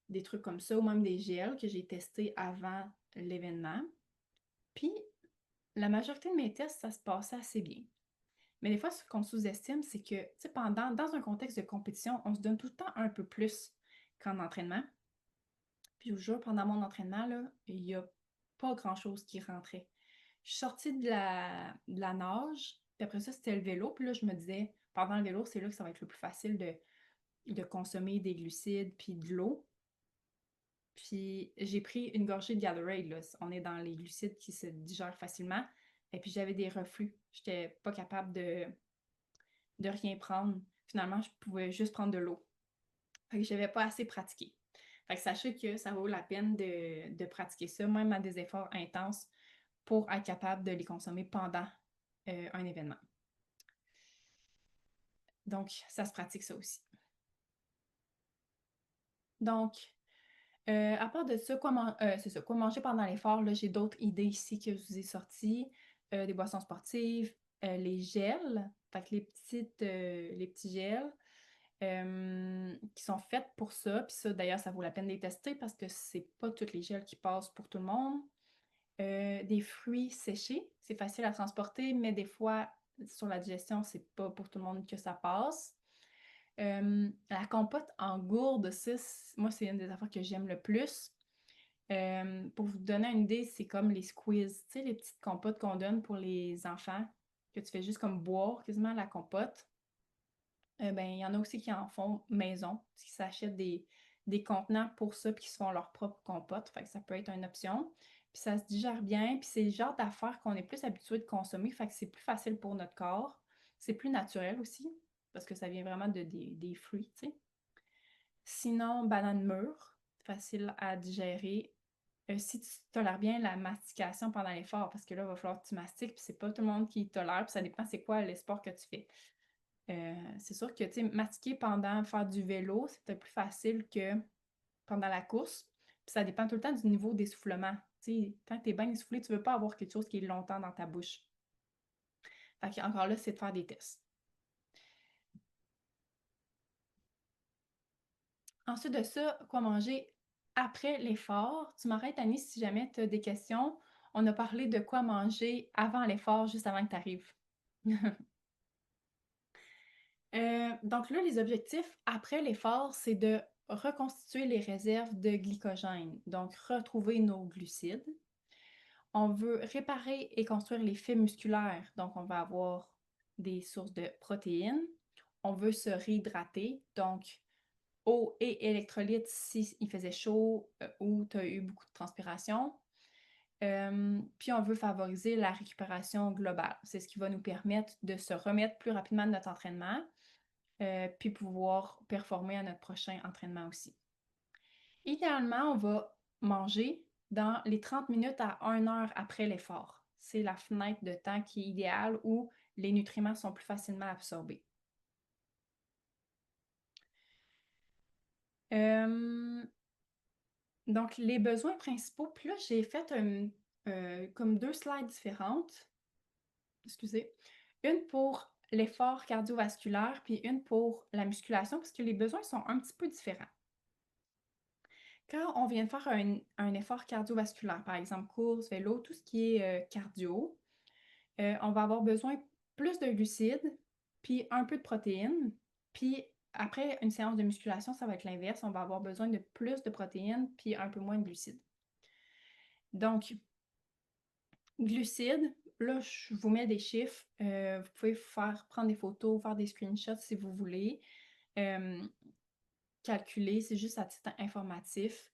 des trucs comme ça, ou même des gels que j'ai testés avant l'événement. Puis, la majorité de mes tests, ça se passait assez bien. Mais des fois, ce qu'on sous-estime, c'est que, tu sais, dans un contexte de compétition, on se donne tout le temps un peu plus qu'en entraînement. Puis, je vous jure, pendant mon entraînement, là, il n'y a pas grand-chose qui rentrait. Je suis sortie de la nage, puis après ça, c'était le vélo. Puis là, je me disais, pendant le vélo, c'est là que ça va être le plus facile de consommer des glucides puis de l'eau. Puis j'ai pris une gorgée de Gatorade, là. On est dans les glucides qui se digèrent facilement. Et puis j'avais des reflux. J'étais pas capable de rien prendre. Finalement, je pouvais juste prendre de l'eau. Fait que j'avais pas assez pratiqué. Fait que sachez que ça vaut la peine de pratiquer ça, même à des efforts intenses, pour être capable de les consommer pendant un événement. Donc, ça se pratique ça aussi. Donc, à part de ça, c'est ça, quoi manger pendant l'effort, là, j'ai d'autres idées ici que je vous ai sorties. Des boissons sportives, les gels, fait que les petits gels qui sont faits pour ça. Puis ça, d'ailleurs, ça vaut la peine de les tester parce que c'est pas tous les gels qui passent pour tout le monde. Des fruits séchés, c'est facile à transporter, mais des fois, sur la digestion, c'est pas pour tout le monde que ça passe. La compote en gourde, ça, moi, c'est une des affaires que j'aime le plus. Pour vous donner une idée, c'est comme les squeezes, tu sais, les petites compotes qu'on donne pour les enfants, que tu fais juste comme boire quasiment la compote. Ben, il y en a aussi qui en font maison, qui s'achètent des contenants pour ça, puis qui se font leur propre compote. Fait que ça peut être une option. Puis ça se digère bien, puis c'est le genre d'affaires qu'on est plus habitué de consommer, fait que c'est plus facile pour notre corps. C'est plus naturel aussi. parce que ça vient vraiment des fruits, tu sais. Sinon, banane mûre, facile à digérer. Si tu tolères bien la mastication pendant l'effort, parce que là, il va falloir que tu mastiques, puis c'est pas tout le monde qui tolère, puis ça dépend c'est quoi le sport que tu fais. C'est sûr que, tu sais, mastiquer pendant faire du vélo, c'est peut-être plus facile que pendant la course. Puis ça dépend tout le temps du niveau d'essoufflement. Tu sais, quand tu es bien essoufflé, tu veux pas avoir quelque chose qui est longtemps dans ta bouche. Fait que encore là, c'est de faire des tests. Ensuite de ça, quoi manger après l'effort? Tu m'arrêtes, Annie, si jamais tu as des questions. On a parlé de quoi manger avant l'effort, juste avant que tu arrives. Donc là, les objectifs après l'effort, c'est de reconstituer les réserves de glycogène, donc retrouver nos glucides. On veut réparer et construire les fibres musculaires, donc on va avoir des sources de protéines. On veut se réhydrater, donc eau et électrolytes si il faisait chaud ou tu as eu beaucoup de transpiration. Puis on veut favoriser la récupération globale. C'est ce qui va nous permettre de se remettre plus rapidement de notre entraînement, puis pouvoir performer à notre prochain entraînement aussi. Idéalement, on va manger dans les 30 minutes à 1 heure après l'effort. C'est la fenêtre de temps qui est idéale où les nutriments sont plus facilement absorbés. Donc, les besoins principaux, puis là, j'ai fait comme 2 slides différentes. Excusez. Une pour l'effort cardiovasculaire, puis une pour la musculation, parce que les besoins sont un petit peu différents. Quand on vient de faire un effort cardiovasculaire, par exemple course, vélo, tout ce qui est cardio, on va avoir besoin plus de glucides, puis un peu de protéines. Puis après une séance de musculation, ça va être l'inverse. On va avoir besoin de plus de protéines, puis un peu moins de glucides. Donc, glucides, là, je vous mets des chiffres. Vous pouvez prendre des photos, faire des screenshots si vous voulez. Calculer, c'est juste à titre informatif.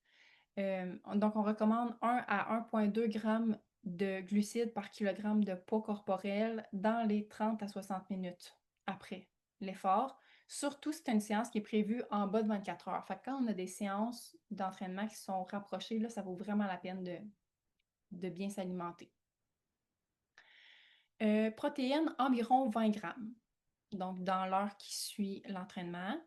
Donc, on recommande 1 à 1,2 g de glucides par kilogramme de poids corporel dans les 30 à 60 minutes après l'effort. Surtout si c'est une séance qui est prévue en bas de 24 heures. Fait que quand on a des séances d'entraînement qui sont rapprochées, là, ça vaut vraiment la peine de bien s'alimenter. Protéines, environ 20 grammes. Donc, dans l'heure qui suit l'entraînement.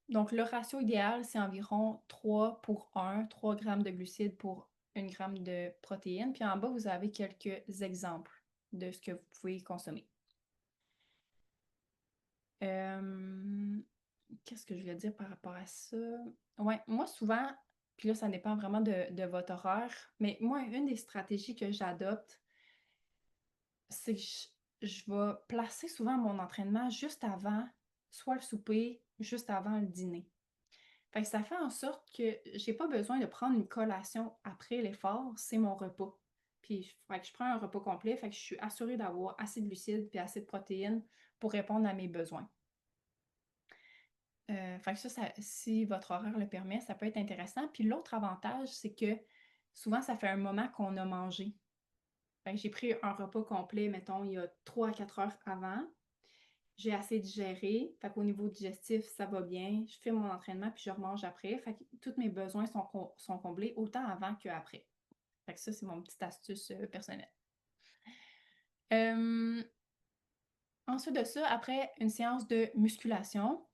Donc, le ratio idéal, c'est environ 3 pour 1, 3 grammes de glucides pour 1 gramme de protéines. Puis en bas, vous avez quelques exemples de ce que vous pouvez consommer. Qu'est-ce que je voulais dire par rapport à ça? Ouais, moi souvent, puis là, ça dépend vraiment de votre horaire, mais moi, une des stratégies que j'adopte, c'est que je vais placer souvent mon entraînement juste avant, soit le souper, juste avant le dîner. Fait que ça fait en sorte que j'ai pas besoin de prendre une collation après l'effort, c'est mon repas. Puis fait que je prends un repas complet, fait que je suis assurée d'avoir assez de glucides puis assez de protéines pour répondre à mes besoins. Fait que ça, si votre horaire le permet, ça peut être intéressant. Puis l'autre avantage, c'est que souvent, ça fait un moment qu'on a mangé. Fait que j'ai pris un repas complet, mettons, il y a 3 à 4 heures avant. J'ai assez digéré, fait qu'au niveau digestif, ça va bien. Je fais mon entraînement puis je remange après. Fait que tous mes besoins sont comblés autant avant qu'après. Fait que ça, c'est mon petite astuce personnelle. Ensuite de ça, après une séance de musculation,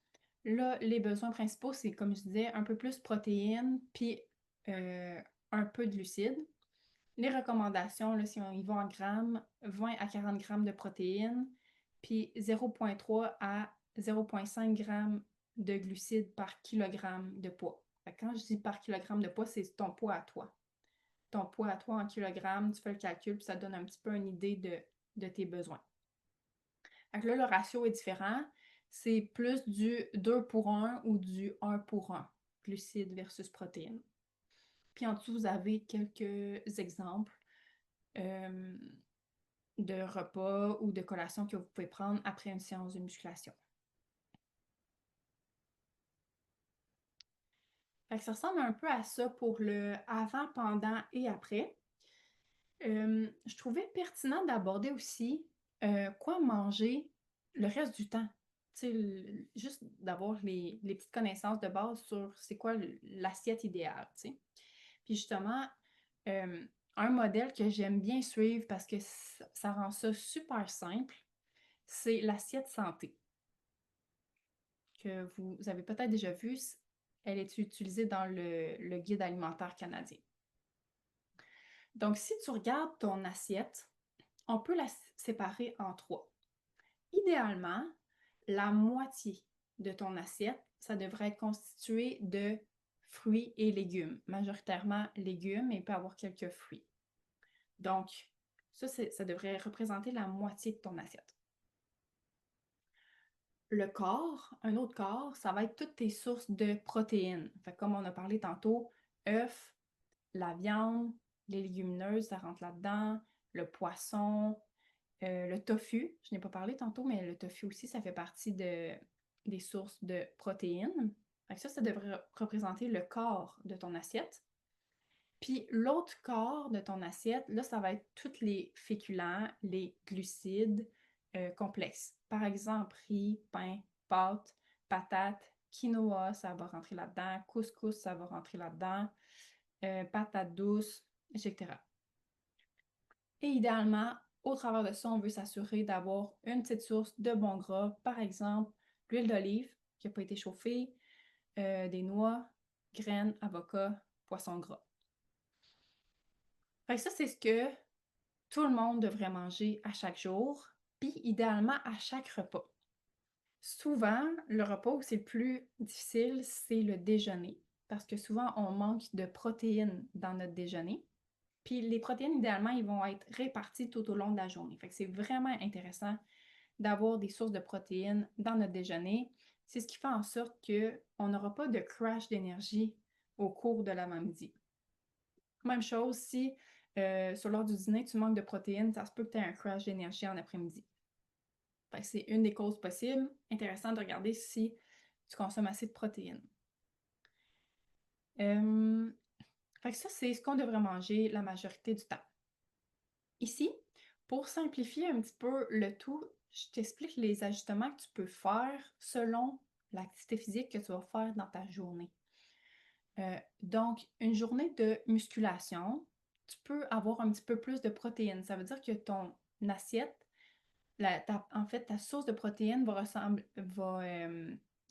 là, les besoins principaux, c'est comme je disais, un peu plus de protéines puis un peu de glucides. Les recommandations, là, si on y va en grammes, 20 à 40 grammes de protéines, puis 0,3 à 0,5 grammes de glucides par kilogramme de poids. Fait que quand je dis par kilogramme de poids, c'est ton poids à toi. Ton poids à toi en kilogrammes, tu fais le calcul, puis ça te donne un petit peu une idée de tes besoins. Fait que là, le ratio est différent. C'est plus du 2 pour 1 ou du 1 pour 1, glucides versus protéines. Puis en dessous, vous avez quelques exemples de repas ou de collations que vous pouvez prendre après une séance de musculation. Fait que ça ressemble un peu à ça pour le avant, pendant et après. Je trouvais pertinent d'aborder aussi quoi manger le reste du temps. juste d'avoir les petites connaissances de base sur c'est quoi l'assiette idéale, tu sais. Puis justement, euh, un modèle que j'aime bien suivre parce que ça rend ça super simple, c'est l'assiette santé, que vous avez peut-être déjà vu. Elle est utilisée dans le guide alimentaire canadien. Donc, si tu regardes ton assiette, on peut la séparer en trois. Idéalement, la moitié de ton assiette, ça devrait être constitué de fruits et légumes, majoritairement légumes et il peut avoir quelques fruits. Donc, ça devrait représenter la moitié de ton assiette. Le quart, un autre quart, ça va être toutes tes sources de protéines. Fait comme on a parlé tantôt, œufs, la viande, les légumineuses, ça rentre là-dedans, le poisson, le tofu. Je n'ai pas parlé tantôt, mais le tofu aussi, ça fait partie des sources de protéines. Fait que ça devrait représenter le quart de ton assiette. Puis l'autre quart de ton assiette, là, ça va être tous les féculents, les glucides complexes. Par exemple, riz, pain, pâtes, patates, quinoa, ça va rentrer là-dedans, couscous, ça va rentrer là-dedans, patates douces, etc. Et idéalement, au travers de ça, on veut s'assurer d'avoir une petite source de bons gras, par exemple, l'huile d'olive qui n'a pas été chauffée, des noix, graines, avocats, poisson gras. Fait que ça, c'est ce que tout le monde devrait manger à chaque jour, puis idéalement à chaque repas. Souvent, le repas où c'est le plus difficile, c'est le déjeuner, parce que souvent, on manque de protéines dans notre déjeuner. Puis les protéines, idéalement, ils vont être réparties tout au long de la journée. Fait que c'est vraiment intéressant d'avoir des sources de protéines dans notre déjeuner. C'est ce qui fait en sorte qu'on n'aura pas de crash d'énergie au cours de l'avant-midi. Même chose, si sur l'heure du dîner, tu manques de protéines, ça se peut que tu aies un crash d'énergie en après-midi. C'est une des causes possibles. Intéressant de regarder si tu consommes assez de protéines. Ça, c'est ce qu'on devrait manger la majorité du temps. Ici, pour simplifier un petit peu le tout, je t'explique les ajustements que tu peux faire selon l'activité physique que tu vas faire dans ta journée. Donc, une journée de musculation, tu peux avoir un petit peu plus de protéines. Ça veut dire que ton assiette, en fait, ta source de protéines va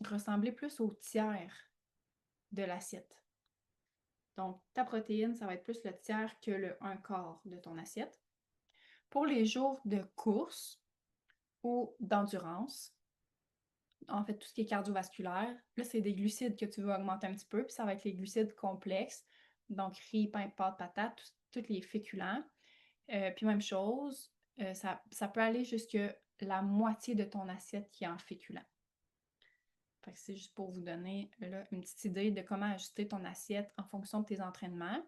ressembler plus au tiers de l'assiette. Donc, ta protéine, ça va être plus le tiers que le un quart de ton assiette. Pour les jours de course ou d'endurance, en fait, tout ce qui est cardiovasculaire, là, c'est des glucides que tu veux augmenter un petit peu, puis ça va être les glucides complexes, donc riz, pain, pâtes, patates, tous les féculents. Puis même chose, ça peut aller jusque la moitié de ton assiette qui est en féculents. Fait que c'est juste pour vous donner là, une petite idée de comment ajuster ton assiette en fonction de tes entraînements.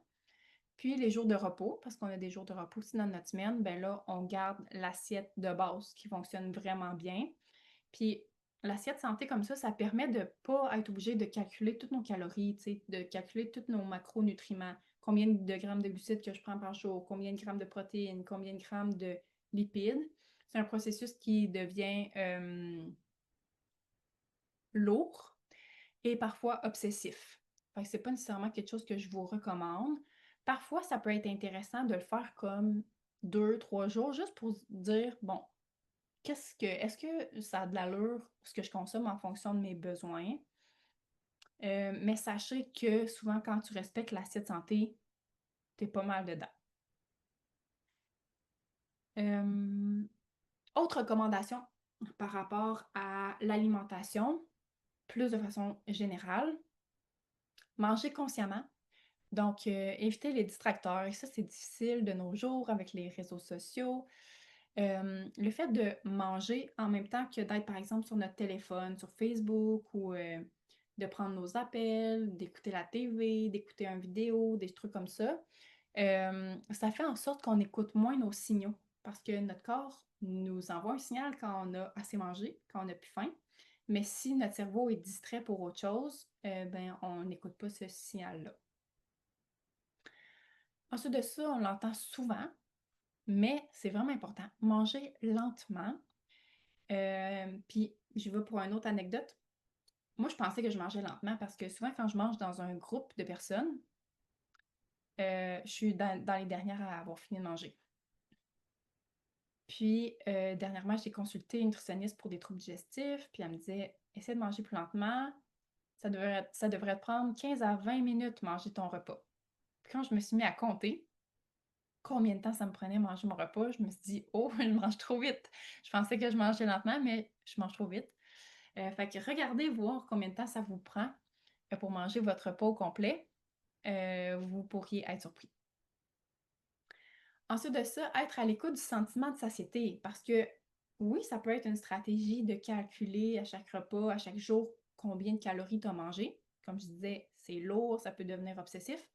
Puis les jours de repos, parce qu'on a des jours de repos aussi dans notre semaine, ben là, on garde l'assiette de base qui fonctionne vraiment bien. Puis l'assiette santé comme ça permet de ne pas être obligé de calculer toutes nos calories, de calculer tous nos macronutriments, combien de grammes de glucides que je prends par jour, combien de grammes de protéines, combien de grammes de lipides. C'est un processus qui devient lourd et parfois obsessif. Fait que c'est pas nécessairement quelque chose que je vous recommande. Parfois, ça peut être intéressant de le faire comme 2, 3 jours, juste pour dire, bon, est-ce que ça a de l'allure ce que je consomme en fonction de mes besoins? Mais sachez que souvent, quand tu respectes l'assiette santé, t'es pas mal dedans. Autre recommandation par rapport à l'alimentation, plus de façon générale, manger consciemment. Donc, éviter les distracteurs. Et ça, c'est difficile de nos jours avec les réseaux sociaux. Le fait de manger en même temps que d'être, par exemple, sur notre téléphone, sur Facebook ou de prendre nos appels, d'écouter la TV, d'écouter une vidéo, des trucs comme ça fait en sorte qu'on écoute moins nos signaux parce que notre corps nous envoie un signal quand on a assez mangé, quand on n'a plus faim. Mais si notre cerveau est distrait pour autre chose, ben, on n'écoute pas ce signal-là. Ensuite de ça, on l'entend souvent, mais c'est vraiment important. Manger lentement. Puis je vais pour une autre anecdote. Moi, je pensais que je mangeais lentement parce que souvent, quand je mange dans un groupe de personnes, je suis dans les dernières à avoir fini de manger. Puis, dernièrement, j'ai consulté une nutritionniste pour des troubles digestifs, puis elle me disait: «Essaie de manger plus lentement, ça devrait te prendre 15 à 20 minutes manger ton repas». Puis quand je me suis mis à compter combien de temps ça me prenait manger mon repas, je me suis dit: «Oh, je mange trop vite». Je pensais que je mangeais lentement, mais je mange trop vite. Fait que regardez voir combien de temps ça vous prend, pour manger votre repas au complet. Vous pourriez être surpris. Ensuite de ça, être à l'écoute du sentiment de satiété parce que oui, ça peut être une stratégie de calculer à chaque repas, à chaque jour, combien de calories tu as mangé. Comme je disais, c'est lourd, ça peut devenir obsessif.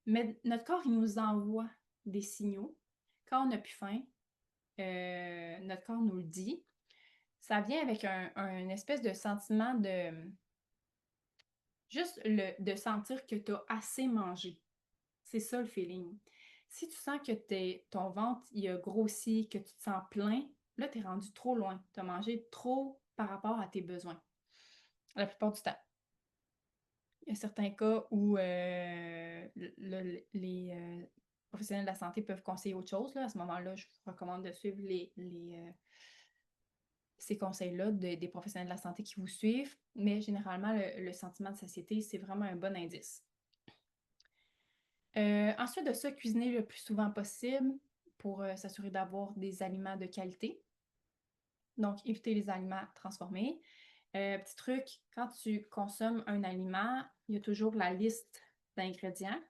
Mais notre corps, il nous envoie des signaux. Quand on n'a plus faim, notre corps nous le dit. Ça vient avec un espèce de sentiment de juste de sentir que tu as assez mangé. C'est ça le feeling. Si tu sens que ton ventre il a grossi, que tu te sens plein, là, tu es rendu trop loin. Tu as mangé trop par rapport à tes besoins. La plupart du temps. Il y a certains cas où les professionnels de la santé peuvent conseiller autre chose. Là. À ce moment-là, je vous recommande de suivre ces conseils-là des professionnels de la santé qui vous suivent. Mais généralement, le sentiment de satiété, c'est vraiment un bon indice. Ensuite de ça, cuisiner le plus souvent possible pour s'assurer d'avoir des aliments de qualité. Donc, éviter les aliments transformés. Petit truc, quand tu consommes un aliment, il y a toujours la liste d'ingrédients.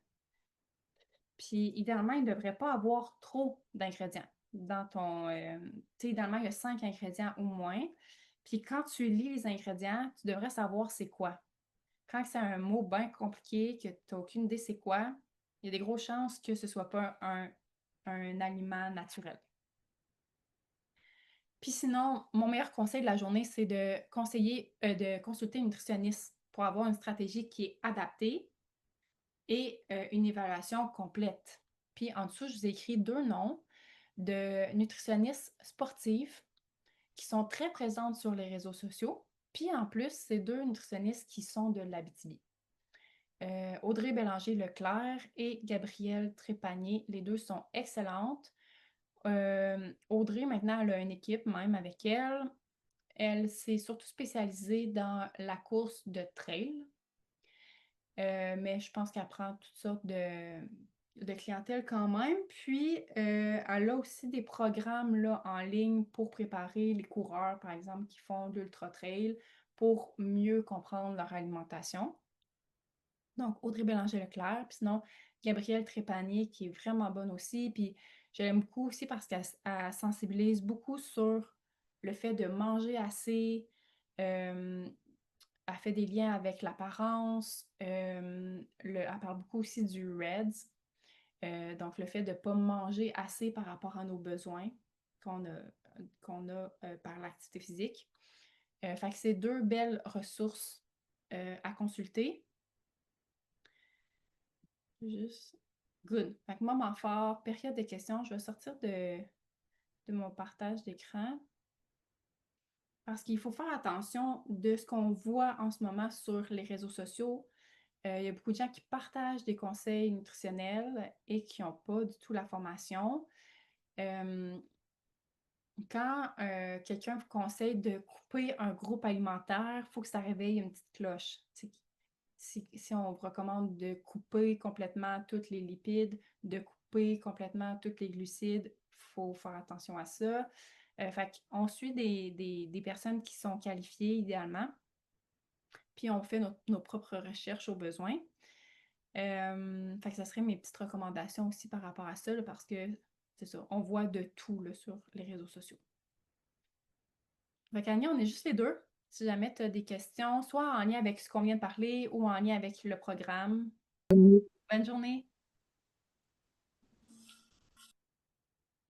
Puis, idéalement, il ne devrait pas avoir trop d'ingrédients dans ton... tu sais, idéalement, il y a 5 ingrédients au moins. Puis, quand tu lis les ingrédients, tu devrais savoir c'est quoi. Quand c'est un mot bien compliqué, que tu n'as aucune idée c'est quoi, il y a des grosses chances que ce ne soit pas un aliment naturel. Puis sinon, mon meilleur conseil de la journée, c'est de consulter une nutritionniste pour avoir une stratégie qui est adaptée et une évaluation complète. Puis en dessous, je vous ai écrit 2 noms de nutritionnistes sportives qui sont très présentes sur les réseaux sociaux. Puis en plus, c'est 2 nutritionnistes qui sont de l'Abitibi. Audrey Bélanger-Leclerc et Gabrielle Trépanier, les 2 sont excellentes. Audrey, maintenant, elle a une équipe même avec elle. Elle s'est surtout spécialisée dans la course de trail, mais je pense qu'elle prend toutes sortes de clientèle quand même. Puis, elle a aussi des programmes là, en ligne pour préparer les coureurs, par exemple, qui font de l'ultra-trail pour mieux comprendre leur alimentation. Donc, Audrey Bélanger-Leclerc, puis sinon, Gabrielle Trépanier, qui est vraiment bonne aussi. Puis, je l'aime beaucoup aussi parce qu'elle sensibilise beaucoup sur le fait de manger assez. Elle fait des liens avec l'apparence. Elle parle beaucoup aussi du REDS. Donc, le fait de ne pas manger assez par rapport à nos besoins qu'on a par l'activité physique. Fait que c'est 2 belles ressources à consulter. Juste. Good. Fait que moment fort, période de questions. Je vais sortir de mon partage d'écran parce qu'il faut faire attention de ce qu'on voit en ce moment sur les réseaux sociaux. Il y a beaucoup de gens qui partagent des conseils nutritionnels et qui n'ont pas du tout la formation. Euh, Quand quelqu'un vous conseille de couper un groupe alimentaire, il faut que ça réveille une petite cloche. Si on vous recommande de couper complètement tous les lipides, de couper complètement tous les glucides, il faut faire attention à ça. Fait qu'on suit des personnes qui sont qualifiées idéalement, puis on fait nos propres recherches au besoin. Fait que ça serait mes petites recommandations aussi par rapport à ça, là, parce que c'est ça, on voit de tout là, sur les réseaux sociaux. Fait qu'Annie, on est juste les deux. Si jamais tu as des questions, soit en lien avec ce qu'on vient de parler ou en lien avec le programme. Bonne journée!